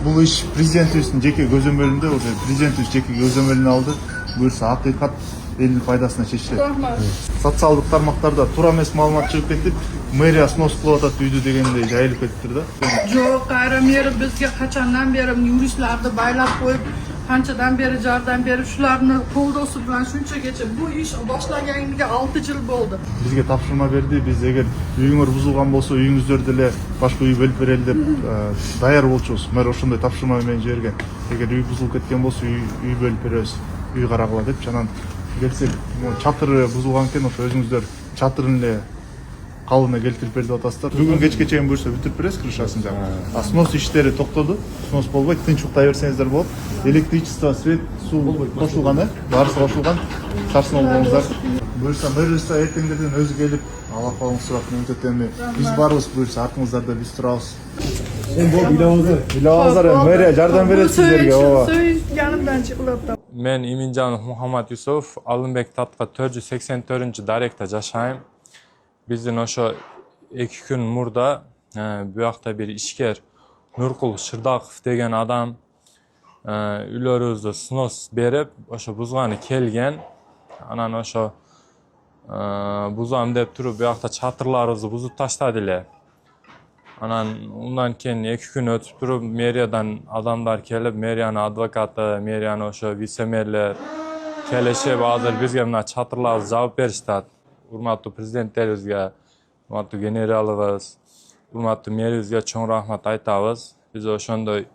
Бұл iş президентибиздин жеке көзөмөлүндө, президентибиз жеке көзөмөлүнө алды. Буюрса акыйкат элдин пайдасына чечилет. Социалдык тармактарда туура эмес маалымат чыгып кетип, мэрия снос кылып атат үйдү дегендей жайылып кетиптир да. Жок, кайра мэри бизге качандан бери юристлерди байлап коюп, канчадан бeri жардам берип, шулардын колдоосу менен шунчагача бул иш башталганга 6 жыл болду. Бизге тапшырма берди. Биз эгер үйүңөр бузулган болсо, үйүңүздөрдү эле башка үй бөлүп берели деп даяр болчубуз. Мэр ошондой тапшырма менен жиберген. Эгер үй бузулуп кеткен болсо, үй бөлүп беребиз. Үй карагыла деп жанан келсек, чатыры бузулган экен, ошо өзүңүздөр чатырын эле калыбына келтирип берди атасыздар. Бүгүн кечке чейин буюрса бүтүрүп беребиз крышасын жагып. Снос иштери токтоду. Снос болбойт, тынч уктай берсеңиздер болот. Электричество, свет, суу кошулган, баарысы кошулган. Сарсын болуңуздар. Буюрса мэрибизде эртеңдерден өзү келип, алла калыңыз сурап мөөнөт эми. Биз барбыз буюрса, артыңыздарда биз турабыз. Билабыңыздар, мэрия жардам берет сиздерге. Ооба. Yanımdan çıkıldı. Men Iminjanov Muhammad Yusuf, Alınbek Tatka 484 darekte жашайм. Биздин ошо 2 күн мурда буякта бир ишкер Нуркул Шырдаков деген адам үйлөрүбүздү снос берип, ошо бузганы келген. Анан ошо бузам деп туруп буякта чатырларыбызды бузуп таштады эле. Анан ундан кийин 2 күн өтүп туруп мэриядан адамдар келип, мэриянын адвокаты, мэриянын ошо вице-мэрлер келишип, азыр бизге мына чатырларыбызды жаап беришти. Урматтуу президенттерибизге, урматтуу генералыбыз, урматтуу мэрибизге чоң рахмат айтабыз. Биз ошондой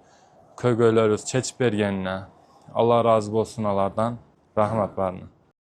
көйгөйлөрүбүздү чечип бергенине. Алла ыраазы болсун алардан. Рахмат баарына.